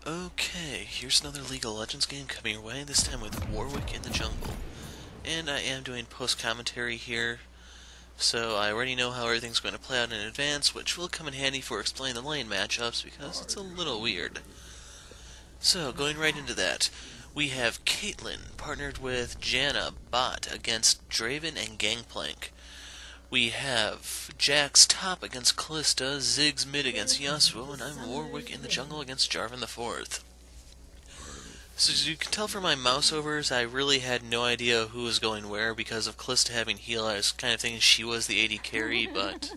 Okay, here's another League of Legends game coming your way, this time with Warwick in the jungle. And I am doing post-commentary here, so I already know how everything's going to play out in advance, which will come in handy for explaining the lane matchups, because it's a little weird. So, going right into that, we have Caitlyn partnered with Janna bot against Draven and Gangplank. We have Jax top against Kalista, Ziggs mid against Yasuo, and I'm Warwick in the jungle against Jarvan IV. So as you can tell from my mouse overs, I really had no idea who was going where because of Kalista having heal. I was kind of thinking she was the AD carry, but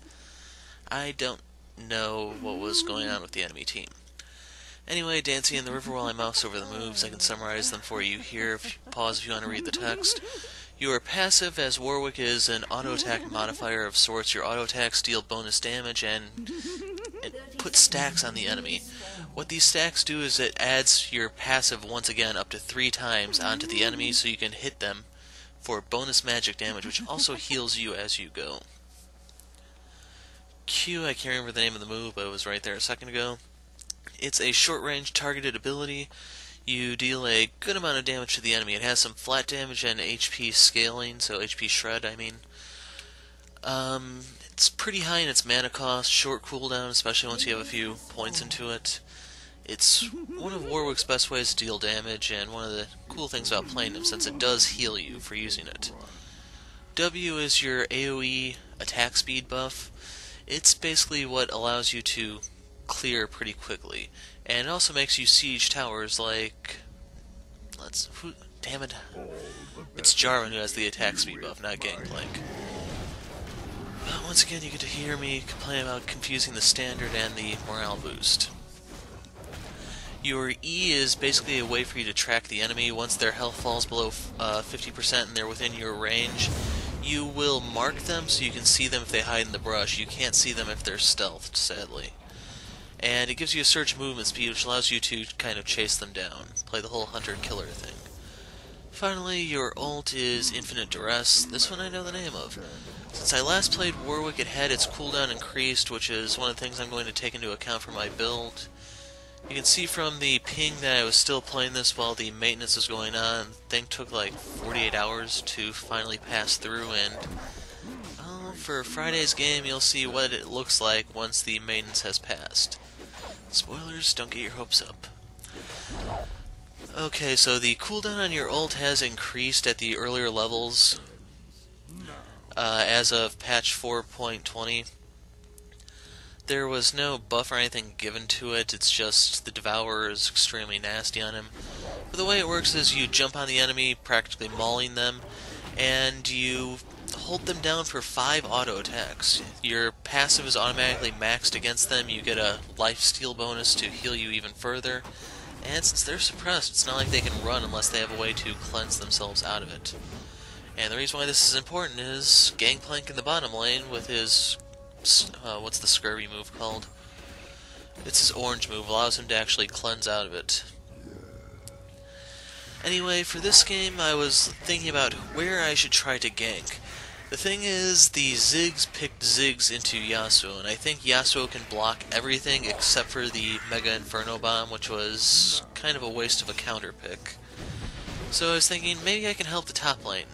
I don't know what was going on with the enemy team. Anyway, dancing in the river while I mouse over the moves, I can summarize them for you here. Pause if you want to read the text. You are passive, as Warwick is an auto-attack modifier of sorts. Your auto-attacks deal bonus damage and put stacks on the enemy. What these stacks do is it adds your passive once again up to 3 times onto the enemy so you can hit them for bonus magic damage, which also heals you as you go. Q, I can't remember the name of the move, but it was right there a second ago. It's a short-range targeted ability. You deal a good amount of damage to the enemy. It has some flat damage and HP scaling, so HP shred, I mean. It's pretty high in its mana cost, short cooldown, especially once you have a few points into it. It's one of Warwick's best ways to deal damage, and one of the cool things about playing him, since it does heal you for using it. W is your AoE attack speed buff. It's basically what allows you to clear pretty quickly, and it also makes you siege towers like... damn it. It's Jarvan who has the attack speed buff, not Gangplank. But once again, you get to hear me complain about confusing the standard and the morale boost. Your E is basically a way for you to track the enemy. Once their health falls below 50% and they're within your range, you will mark them so you can see them if they hide in the brush. You can't see them if they're stealthed, sadly. And it gives you a surge movement speed, which allows you to kind of chase them down. Play the whole hunter-killer thing. Finally, your ult is Infinite Duress. This one I know the name of. Since I last played Warwick, it had its cooldown increased, which is one of the things I'm going to take into account for my build. You can see from the ping that I was still playing this while the maintenance was going on. The thing took like 48 hours to finally pass through, and for Friday's game, you'll see what it looks like once the maintenance has passed. Spoilers, don't get your hopes up. Okay, so the cooldown on your ult has increased at the earlier levels as of patch 4.20. There was no buff or anything given to it, it's just the Devourer is extremely nasty on him. But the way it works is you jump on the enemy, practically mauling them, and you hold them down for 5 auto attacks. Your passive is automatically maxed against them, you get a lifesteal bonus to heal you even further, and since they're suppressed, it's not like they can run unless they have a way to cleanse themselves out of it. And the reason why this is important is Gangplank in the bottom lane with his, what's the scurvy move called? It's his orange move, allows him to actually cleanse out of it. Anyway, for this game I was thinking about where I should try to gank. The thing is, the Ziggs picked Ziggs into Yasuo, and I think Yasuo can block everything except for the Mega Inferno Bomb, which was kind of a waste of a counter pick. So I was thinking, maybe I can help the top lane.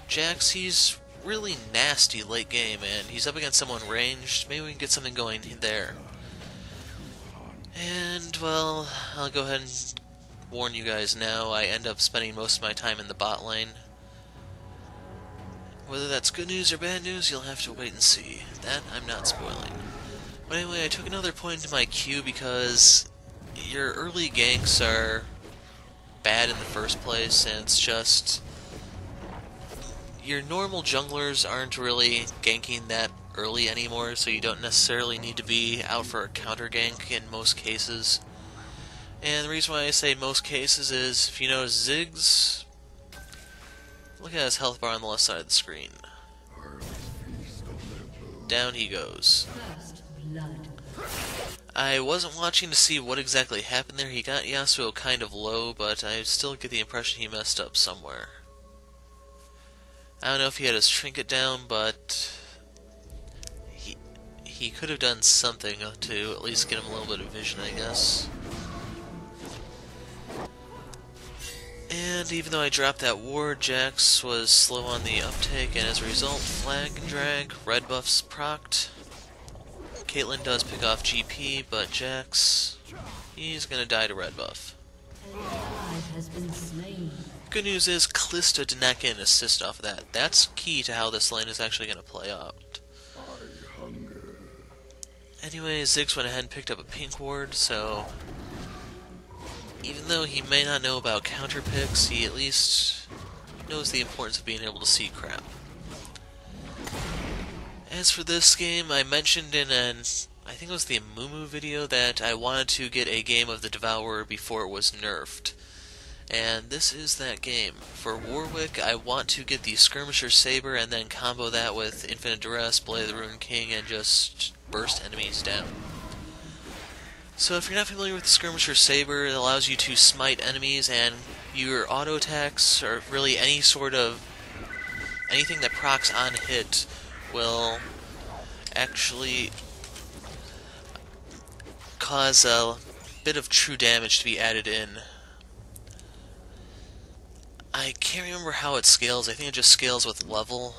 Jax, he's really nasty late game, and he's up against someone ranged. Maybe we can get something going there. And, well, I'll go ahead and warn you guys now, I end up spending most of my time in the bot lane. Whether that's good news or bad news, you'll have to wait and see. That I'm not spoiling. But anyway, I took another point into my queue because your early ganks are bad in the first place, and it's just... your normal junglers aren't really ganking that early anymore, so you don't necessarily need to be out for a counter gank in most cases. And the reason why I say most cases is, if you notice Ziggs, look at his health bar on the left side of the screen. Down he goes. I wasn't watching to see what exactly happened there. He got Yasuo kind of low, but I still get the impression he messed up somewhere. I don't know if he had his trinket down, but he could have done something to at least get him a little bit of vision, I guess. And even though I dropped that ward, Jax was slow on the uptake, and as a result, flag and drag, red buffs procced. Caitlyn does pick off GP, but Jax, he's gonna die to red buff. Good news is, Kalista did not get an assist off of that. That's key to how this lane is actually gonna play out. Anyway, Ziggs went ahead and picked up a pink ward, so even though he may not know about counter picks, he at least knows the importance of being able to see crap. As for this game, I mentioned in I think it was the Amumu video, that I wanted to get a game of the Devourer before it was nerfed. And this is that game. For Warwick, I want to get the Skirmisher Saber and then combo that with Infinite Duress, Blade of the Ruined King, and just burst enemies down. So if you're not familiar with the Skirmisher Saber, it allows you to smite enemies, and your auto attacks, or really anything that procs on hit, will actually cause a bit of true damage to be added in. I can't remember how it scales. I think it just scales with level.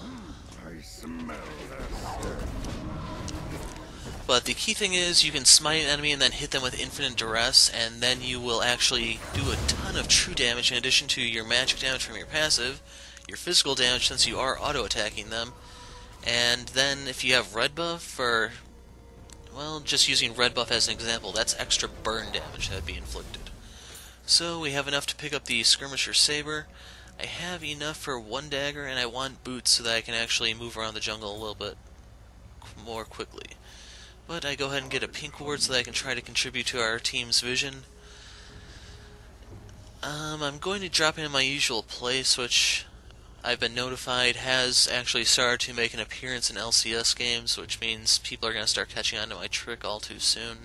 But the key thing is, you can smite an enemy and then hit them with Infinite Duress, and then you will actually do a ton of true damage in addition to your magic damage from your passive, your physical damage since you are auto-attacking them, and then if you have red buff, or, well, just using red buff as an example, that's extra burn damage that would be inflicted. So we have enough to pick up the Skirmisher Saber. I have enough for one dagger, and I want boots so that I can actually move around the jungle a little bit more quickly. But I go ahead and get a pink ward so that I can try to contribute to our team's vision. I'm going to drop in my usual place, which I've been notified has actually started to make an appearance in LCS games, which means people are going to start catching on to my trick all too soon.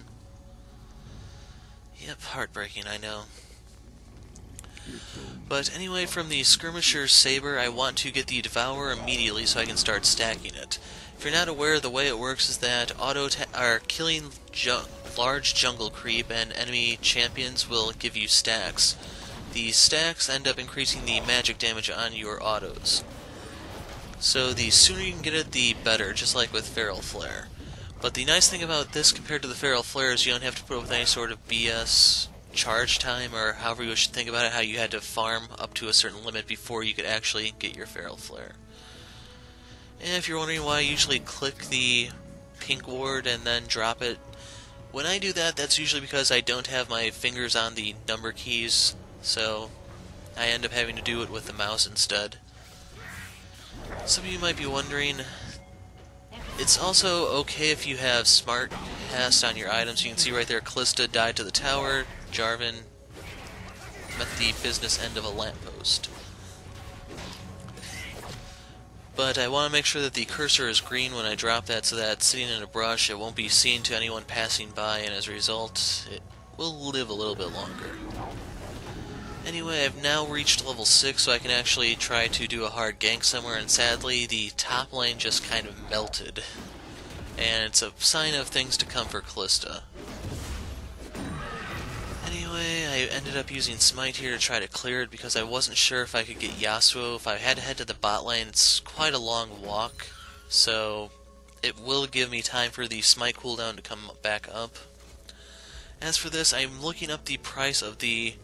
Yep, heartbreaking, I know. But anyway, from the Skirmisher Saber, I want to get the Devourer immediately so I can start stacking it. If you're not aware, the way it works is that killing large jungle creep and enemy champions will give you stacks. The stacks end up increasing the magic damage on your autos. So the sooner you can get it, the better, just like with Feral Flare. But the nice thing about this compared to the Feral Flare is you don't have to put up with any sort of BS charge time, or however you should think about it, how you had to farm up to a certain limit before you could actually get your Feral Flare. And if you're wondering why I usually click the pink ward and then drop it, when I do that, that's usually because I don't have my fingers on the number keys, so I end up having to do it with the mouse instead. Some of you might be wondering, it's also okay if you have Smart Cast on your items. You can see right there, Kalista died to the tower, Jarvan met the business end of a lamppost. But I want to make sure that the cursor is green when I drop that, so that sitting in a brush it won't be seen to anyone passing by, and as a result it will live a little bit longer. Anyway, I've now reached level 6, so I can actually try to do a hard gank somewhere, and sadly the top lane just kind of melted. And it's a sign of things to come for Kalista. Anyway, I ended up using Smite here to try to clear it because I wasn't sure if I could get Yasuo. If I had to head to the bot lane, it's quite a long walk, so it will give me time for the Smite cooldown to come back up. As for this, I'm looking up the price of the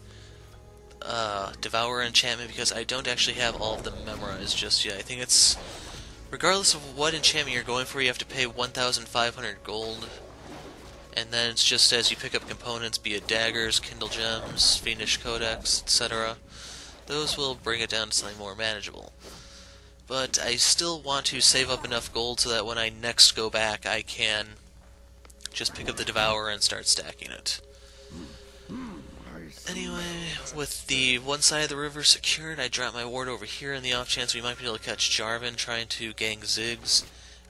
Devourer enchantment because I don't actually have all of them memorized just yet. I think it's, regardless of what enchantment you're going for, you have to pay 1,500 gold. And then it's just as you pick up components, be it daggers, Kindle Gems, Fiendish Codex, etc. Those will bring it down to something more manageable. But I still want to save up enough gold so that when I next go back, I can just pick up the Devourer and start stacking it. Anyway, with the one side of the river secured, I drop my ward over here in the off chance we might be able to catch Jarvan trying to gang Ziggs.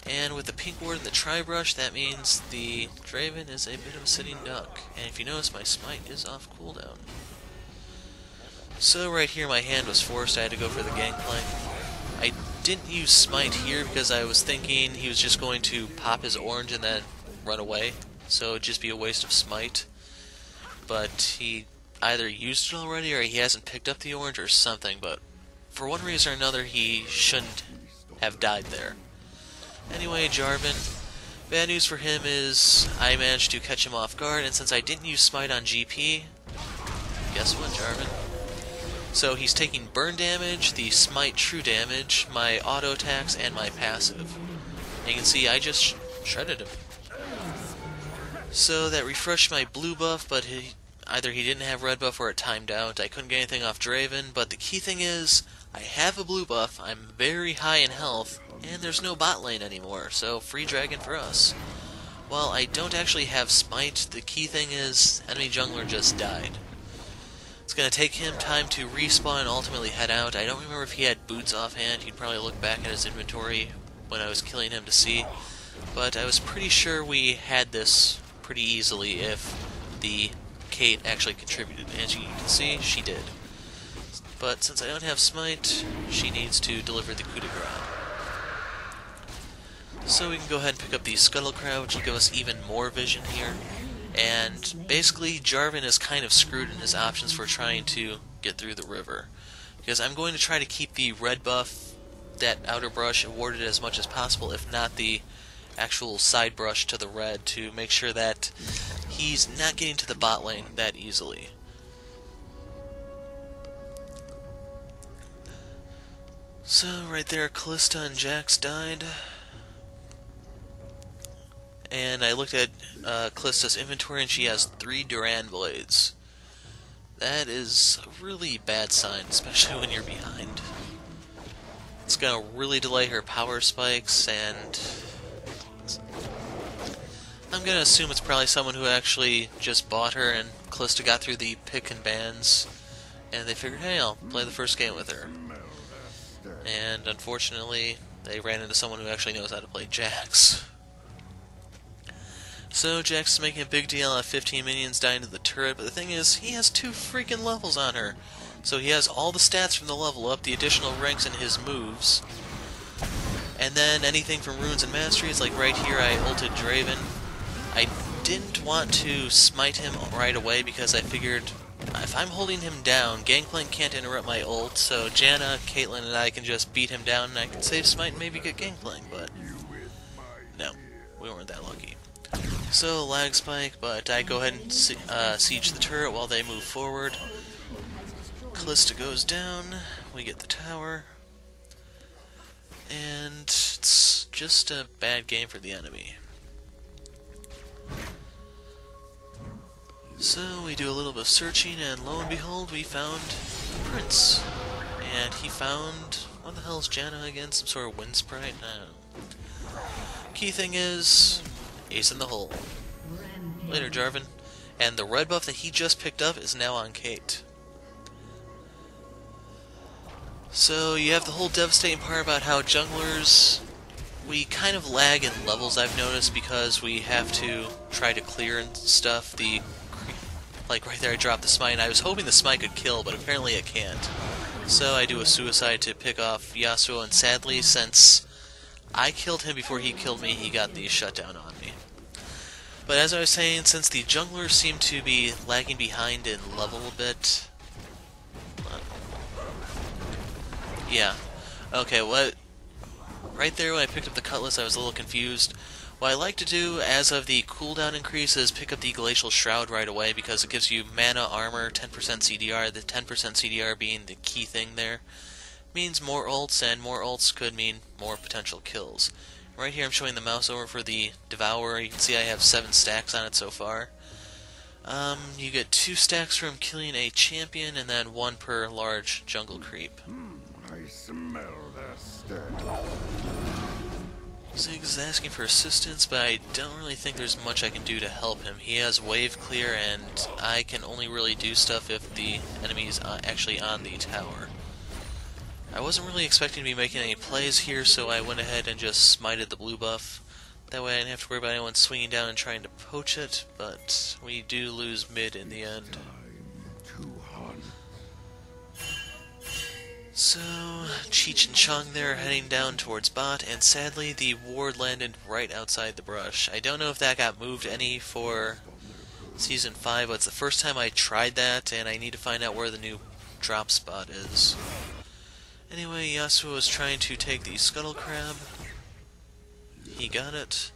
And with the pink ward and the tri-brush, that means the Draven is a bit of a sitting duck. And if you notice, my smite is off cooldown. So right here my hand was forced, I had to go for the gangplank. I didn't use smite here because I was thinking he was just going to pop his orange and then run away. So it'd just be a waste of smite. But he either used it already or he hasn't picked up the orange or something, but for one reason or another he shouldn't have died there. Anyway, Jarvan, bad news for him is I managed to catch him off guard, and since I didn't use Smite on GP, guess what, Jarvan? So he's taking burn damage, the Smite true damage, my auto attacks, and my passive. And you can see I just shredded him. So that refreshed my blue buff, but either he didn't have red buff or it timed out. I couldn't get anything off Draven, but the key thing is, I have a blue buff, I'm very high in health, and there's no bot lane anymore, so free dragon for us. While I don't actually have Smite, the key thing is, enemy jungler just died. It's going to take him time to respawn and ultimately head out. I don't remember if he had boots offhand. He'd probably look back at his inventory when I was killing him to see. But I was pretty sure we had this pretty easily if the Kate actually contributed. As you can see, she did. But since I don't have Smite, she needs to deliver the coup de grace. So we can go ahead and pick up the Scuttle Crowd, which will give us even more vision here. And basically, Jarvan is kind of screwed in his options for trying to get through the river. Because I'm going to try to keep the red buff, that outer brush, awarded as much as possible, if not the actual side brush to the red, to make sure that he's not getting to the bot lane that easily. So, right there, Kalista and Jax died. And I looked at Kalista's inventory, and she has 3 Duran blades. That is a really bad sign, especially when you're behind. It's going to really delay her power spikes, and I'm going to assume it's probably someone who actually just bought her, and Kalista got through the pick and bans, and they figured, hey, I'll play the first game with her. And unfortunately, they ran into someone who actually knows how to play Jax. So Jax is making a big deal out of 15 minions dying to the turret, but the thing is, he has 2 freaking levels on her. So he has all the stats from the level up, the additional ranks in his moves, and then anything from runes and masteries, like right here I ulted Draven. I didn't want to smite him right away because I figured if I'm holding him down, Gangplank can't interrupt my ult, so Janna, Caitlyn, and I can just beat him down and I can save smite and maybe get Gangplank, but no, we weren't that lucky. So, lag spike, but I go ahead and siege the turret while they move forward. Kalista goes down, we get the tower, and it's just a bad game for the enemy. So we do a little bit of searching, and lo and behold, we found the prince. And he found, what the hell is Janna again? Some sort of wind sprite? I don't know. Key thing is, ace in the hole. Later, Jarvan. And the red buff that he just picked up is now on Kate. So you have the whole devastating part about how junglers, we kind of lag in levels, I've noticed, because we have to try to clear and stuff. Like right there I dropped the smite, and I was hoping the smite could kill, but apparently it can't. So I do a suicide to pick off Yasuo, and sadly, since I killed him before he killed me, he got the shutdown on me. But as I was saying, since the junglers seem to be lagging behind in level a bit... Yeah. Okay, what... Right there when I picked up the Cutlass, I was a little confused. What I like to do, as of the cooldown increase, is pick up the Glacial Shroud right away, because it gives you mana, armor, 10% CDR, the 10% CDR being the key thing there. Means more ults, and more ults could mean more potential kills. Right here I'm showing the mouse over for the Devourer. You can see I have 7 stacks on it so far. You get 2 stacks from killing a champion, and then 1 per large jungle creep. I smell the stench. Ziggs is asking for assistance, but I don't really think there's much I can do to help him. He has wave clear, and I can only really do stuff if the enemy's actually on the tower. I wasn't really expecting to be making any plays here, so I went ahead and just smited the blue buff. That way I didn't have to worry about anyone swinging down and trying to poach it, but we do lose mid in the end. So, Cheech and Chung there are heading down towards bot, and sadly the ward landed right outside the brush. I don't know if that got moved any for Season 5, but it's the first time I tried that, and I need to find out where the new drop spot is. Anyway, Yasuo is trying to take the Scuttle Crab. He got it.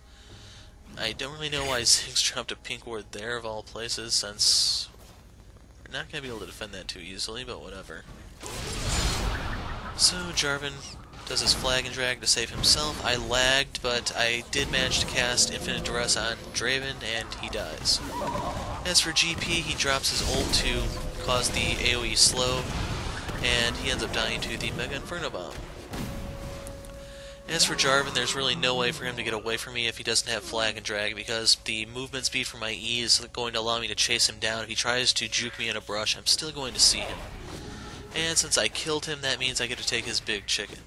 I don't really know why Ziggs dropped a pink ward there, of all places, since we're not going to be able to defend that too easily, but whatever. So, Jarvan does his flag and drag to save himself. I lagged, but I did manage to cast Infinite Duress on Draven, and he dies. As for GP, he drops his ult to cause the AoE slow, and he ends up dying to the Mega Inferno Bomb. As for Jarvan, there's really no way for him to get away from me if he doesn't have flag and drag, because the movement speed for my E is going to allow me to chase him down. If he tries to juke me in a brush, I'm still going to see him. And since I killed him, that means I get to take his big chicken.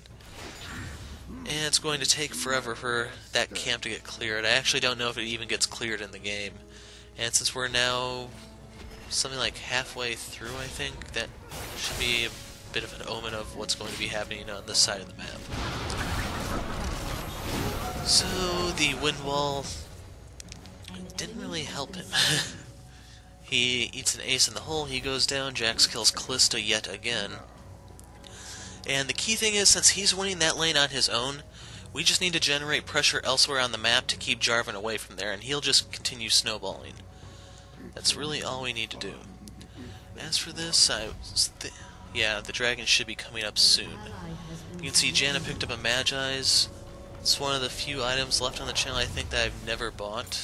And it's going to take forever for that camp to get cleared. I actually don't know if it even gets cleared in the game. And since we're now something like halfway through, I think, that should be a bit of an omen of what's going to be happening on this side of the map. So, the wind wall didn't really help him. He eats an ace in the hole, he goes down, Jax kills Callista yet again. And the key thing is, since he's winning that lane on his own, we just need to generate pressure elsewhere on the map to keep Jarvan away from there, and he'll just continue snowballing. That's really all we need to do. As for this, yeah, the dragon should be coming up soon. You can see Janna picked up a Magi's. It's one of the few items left on the channel I think that I've never bought.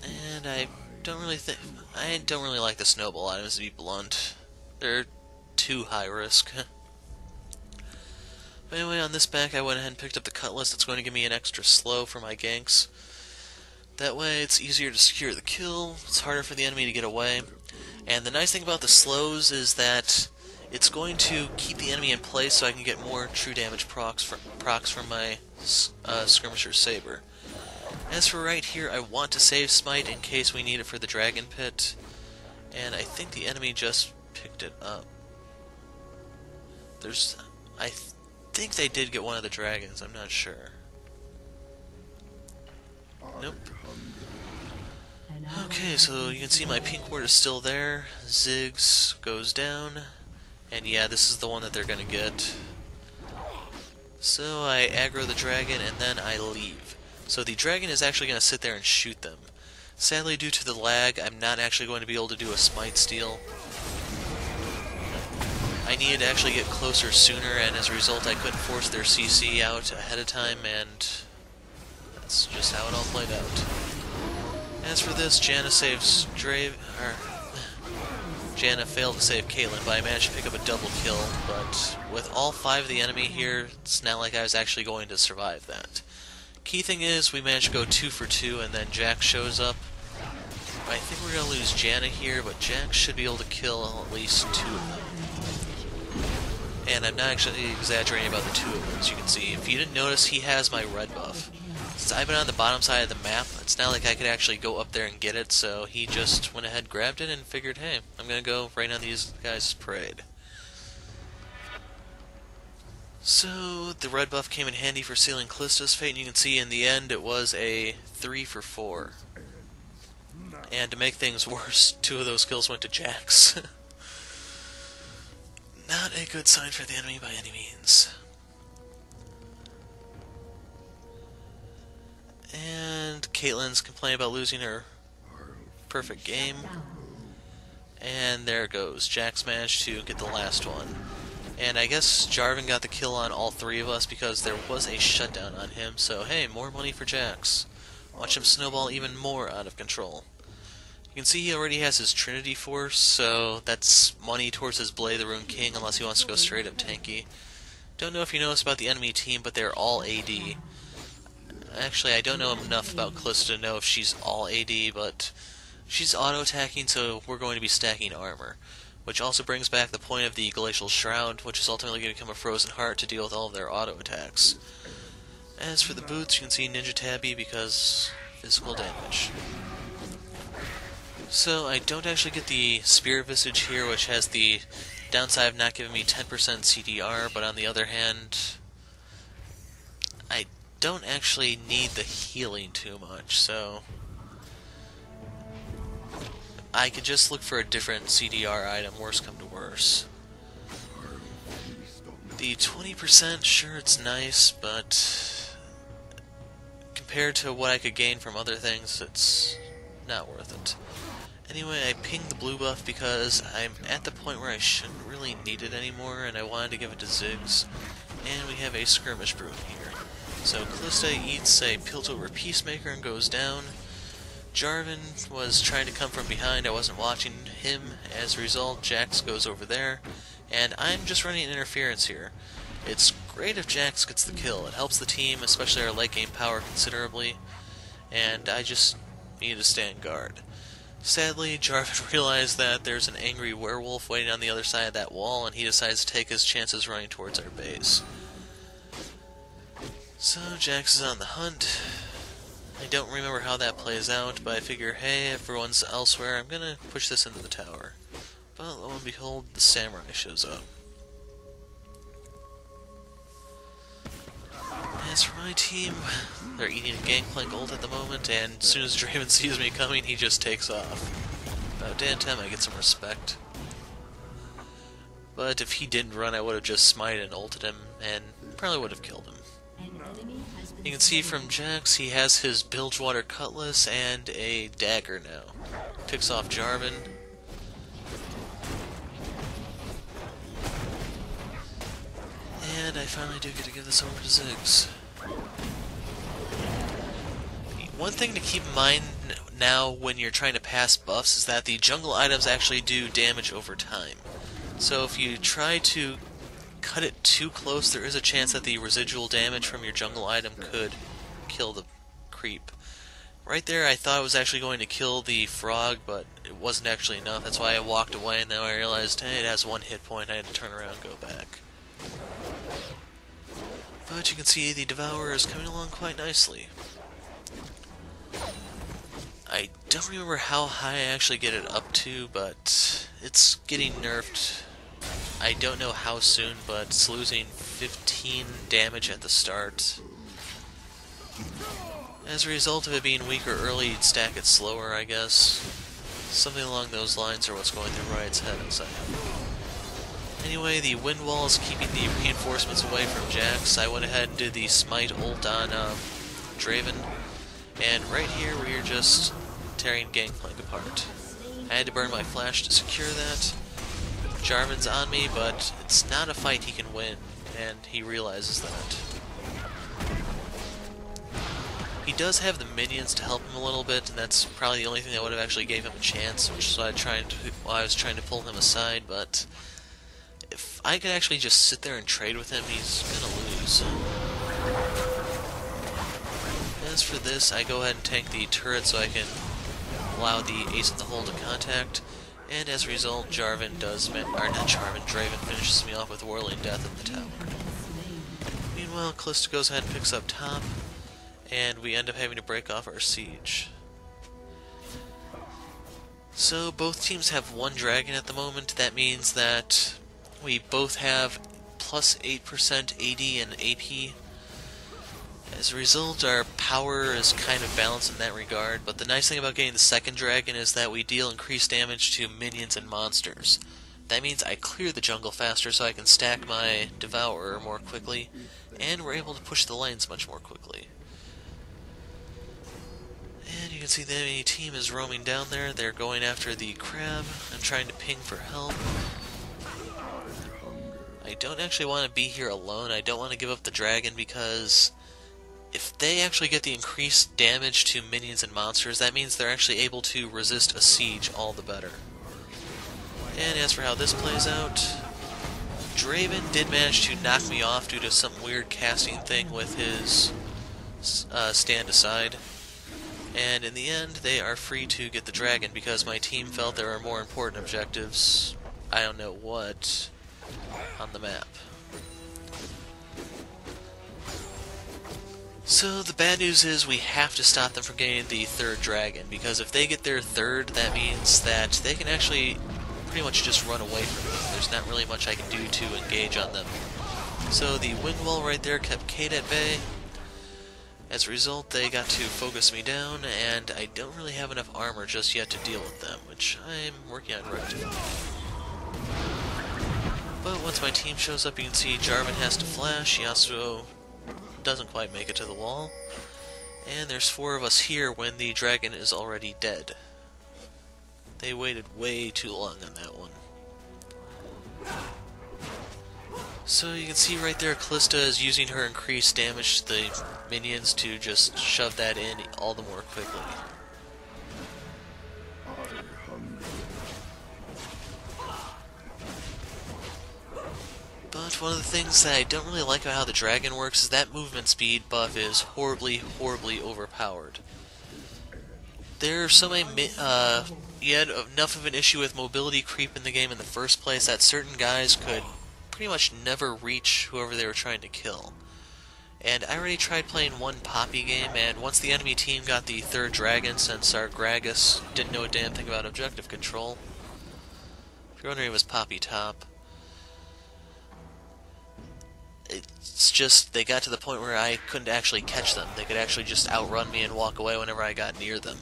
And I don't really like the snowball items, to be blunt. They're too high risk. But anyway, on this back I went ahead and picked up the Cutlass. That's going to give me an extra slow for my ganks. That way it's easier to secure the kill, it's harder for the enemy to get away. And the nice thing about the slows is that it's going to keep the enemy in place so I can get more true damage procs from my Skirmisher Saber. As for right here, I want to save Smite in case we need it for the Dragon Pit. And I think the enemy just picked it up. I think they did get one of the dragons, I'm not sure. Nope. Okay, so you can see my pink ward is still there. Ziggs goes down. And yeah, this is the one that they're gonna get. So I aggro the dragon and then I leave. So the dragon is actually gonna sit there and shoot them. Sadly, due to the lag, I'm not actually going to be able to do a smite steal. I needed to actually get closer sooner, and as a result I couldn't force their CC out ahead of time, and that's just how it all played out. As for this, Janna saves Janna failed to save Caitlyn, but I managed to pick up a double kill, but with all 5 of the enemy here, it's not like I was actually going to survive that. Key thing is, we managed to go 2 for 2, and then Jax shows up. I think we're going to lose Janna here, but Jax should be able to kill at least 2 of them. And I'm not actually exaggerating about the 2 of them, as you can see. If you didn't notice, he has my red buff. Since I've been on the bottom side of the map, it's not like I could actually go up there and get it, so he just went ahead, grabbed it, and figured, hey, I'm going to go rain on these guys' parade. So, the red buff came in handy for sealing Callista's fate, and you can see in the end it was a 3 for 4. And to make things worse, 2 of those kills went to Jax. Not a good sign for the enemy by any means. And Caitlyn's complaining about losing her perfect game. And there it goes. Jax managed to get the last one. And I guess Jarvan got the kill on all 3 of us because there was a shutdown on him. So hey, more money for Jax. Watch him snowball even more out of control. You can see he already has his Trinity Force, so that's money towards his Blade the Rune King unless he wants to go straight up tanky. Don't know if you noticed about the enemy team, but they're all AD. Actually, I don't know enough about Callista to know if she's all AD, but she's auto-attacking, so we're going to be stacking armor. Which also brings back the point of the Glacial Shroud, which is ultimately going to become a Frozen Heart to deal with all of their auto-attacks. As for the boots, you can see Ninja Tabby because physical damage. So I don't actually get the Spirit Visage here, which has the downside of not giving me 10% CDR, but on the other hand, I don't actually need the healing too much, so I could just look for a different CDR item, worst come to worse. The 20%, sure, it's nice, but compared to what I could gain from other things, it's not worth it. Anyway, I pinged the blue buff because I'm at the point where I shouldn't really need it anymore, and I wanted to give it to Ziggs, and we have a skirmish brewing here. So Callista eats a Piltover Peacemaker and goes down. Jarvan was trying to come from behind, I wasn't watching him. As a result, Jax goes over there, and I'm just running interference here. It's great if Jax gets the kill, it helps the team, especially our late game power considerably, and I just need to stand guard. Sadly, Jarvan realized that there's an angry werewolf waiting on the other side of that wall, and he decides to take his chances running towards our base. So Jax is on the hunt. I don't remember how that plays out, but I figure, hey, everyone's elsewhere, I'm gonna push this into the tower. But lo and behold, the samurai shows up. As for my team, they're eating a Gangplank ult at the moment, and as soon as Draven sees me coming, he just takes off. About damn time I get some respect. But if he didn't run, I would have just smited and ulted him, and probably would have killed him. You can see from Jax, he has his Bilgewater Cutlass and a dagger now. Picks off Jarvan. And I finally do get to give this over to Ziggs. One thing to keep in mind now when you're trying to pass buffs is that the jungle items actually do damage over time. So if you try to cut it too close, there is a chance that the residual damage from your jungle item could kill the creep. Right there I thought I was actually going to kill the frog, but it wasn't actually enough. That's why I walked away, and then I realized, hey, it has one hit point, I had to turn around and go back. But you can see the Devourer is coming along quite nicely. I don't remember how high I actually get it up to, but it's getting nerfed. I don't know how soon, but it's losing 15 damage at the start. As a result of it being weaker early, you'd stack it slower, I guess. Something along those lines are what's going through Riot's head inside. Anyway, the wind wall is keeping the reinforcements away from Jax. I went ahead and did the smite ult on Draven, and right here we are just tearing Gangplank apart. I had to burn my flash to secure that. Jarvan's on me, but it's not a fight he can win, and he realizes that. He does have the minions to help him a little bit, and that's probably the only thing that would have actually gave him a chance, which is why I was trying to pull him aside, but if I could actually just sit there and trade with him, he's gonna lose. As for this, I go ahead and tank the turret so I can allow the Ace in the Hole to contact. And as a result, Draven finishes me off with Whirling Death in the tower. Meanwhile, Callista goes ahead and picks up top, and we end up having to break off our siege. So both teams have one dragon at the moment. That means that we both have plus 8% AD and AP. As a result, our power is kind of balanced in that regard, but the nice thing about getting the second dragon is that we deal increased damage to minions and monsters. That means I clear the jungle faster so I can stack my Devourer more quickly, and we're able to push the lanes much more quickly. And you can see the enemy team is roaming down there. They're going after the crab. I'm trying to ping for help. I don't actually want to be here alone. I don't want to give up the dragon because if they actually get the increased damage to minions and monsters, that means they're actually able to resist a siege all the better. And as for how this plays out, Draven did manage to knock me off due to some weird casting thing with his stand aside. And in the end, they are free to get the dragon because my team felt there were more important objectives, I don't know what, on the map. So the bad news is we have to stop them from getting the third dragon, because if they get their third, that means that they can actually pretty much just run away from me. There's not really much I can do to engage on them. So the wind wall right there kept Kate at bay. As a result, they got to focus me down, and I don't really have enough armor just yet to deal with them, which I'm working on rectifying. But once my team shows up, you can see Jarvan has to flash, Yasuo doesn't quite make it to the wall, and there's 4 of us here when the dragon is already dead. They waited way too long on that one. So you can see right there, Callista is using her increased damage to the minions to just shove that in all the more quickly. But one of the things that I don't really like about how the dragon works is that movement speed buff is horribly, horribly overpowered. There are so many, you had enough of an issue with mobility creep in the game in the first place that certain guys could pretty much never reach whoever they were trying to kill. And I already tried playing one Poppy game, and once the enemy team got the 3rd dragon, since our Gragas didn't know a damn thing about objective control. If you're wondering, it was Poppy top. It's just, they got to the point where I couldn't actually catch them. They could actually just outrun me and walk away whenever I got near them.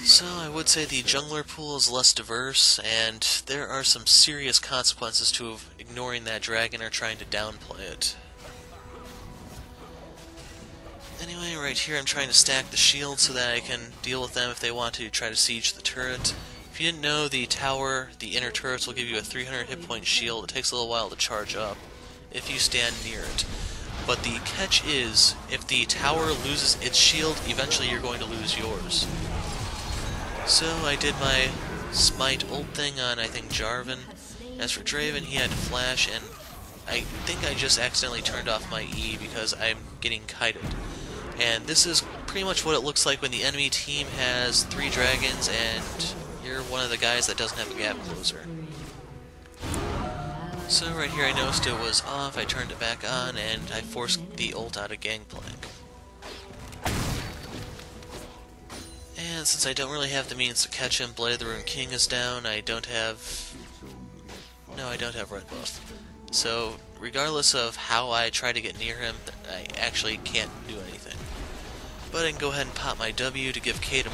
So I would say the jungler pool is less diverse, and there are some serious consequences to ignoring that dragon or trying to downplay it. Anyway, right here I'm trying to stack the shield so that I can deal with them if they want to try to siege the turret. If you didn't know, the tower, the inner turrets will give you a 300 hit point shield. It takes a little while to charge up if you stand near it. But the catch is, if the tower loses its shield, eventually you're going to lose yours. So I did my smite ult thing on, I think, Jarvan. As for Draven, he had to flash, and I think I just accidentally turned off my E because I'm getting kited. And this is pretty much what it looks like when the enemy team has 3 dragons and you're one of the guys that doesn't have a gap closer. So right here I noticed it was off, I turned it back on, and I forced the ult out of Gangplank. And since I don't really have the means to catch him, Blade of the Rune King is down, I don't have red buff. So regardless of how I try to get near him, I actually can't do anything. But I can go ahead and pop my W to give Kate a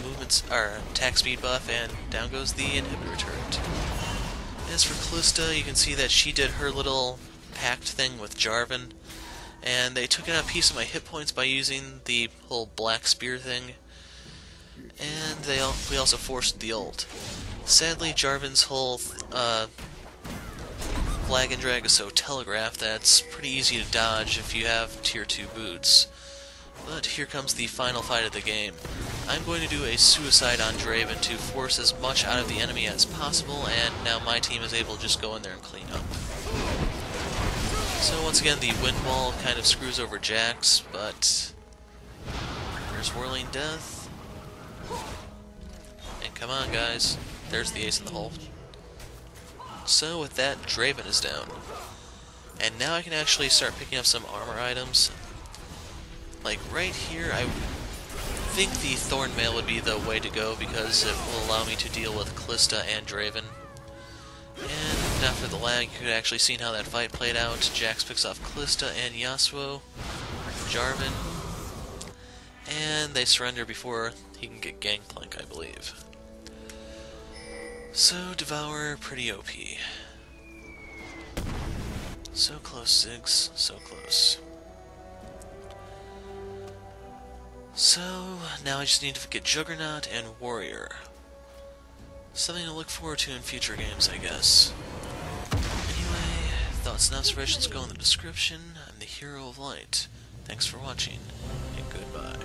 attack speed buff, and down goes the inhibitor turret. As for Callista, you can see that she did her little pact thing with Jarvan, and they took out a piece of my hit points by using the whole black spear thing, and we also forced the ult. Sadly, Jarvan's whole flag and drag is so telegraphed that it's pretty easy to dodge if you have tier 2 boots. But here comes the final fight of the game. I'm going to do a suicide on Draven to force as much out of the enemy as possible, and now my team is able to just go in there and clean up. So once again, the wind wall kind of screws over Jax, but there's Whirling Death. And come on, guys. There's the ace in the hole. So with that, Draven is down. And now I can actually start picking up some armor items. Like right here, I think the Thorn Mail would be the way to go because it will allow me to deal with Callista and Draven. And now for the lag, you could actually see how that fight played out. Jax picks off Callista and Yasuo, Jarvan, and they surrender before he can get Gangplank, I believe. So, Devourer, pretty OP. So close, Ziggs, so close. So, now I just need to get Juggernaut and Warrior. Something to look forward to in future games, I guess. Anyway, thoughts and observations go in the description. I'm the Hero of Light. Thanks for watching, and goodbye.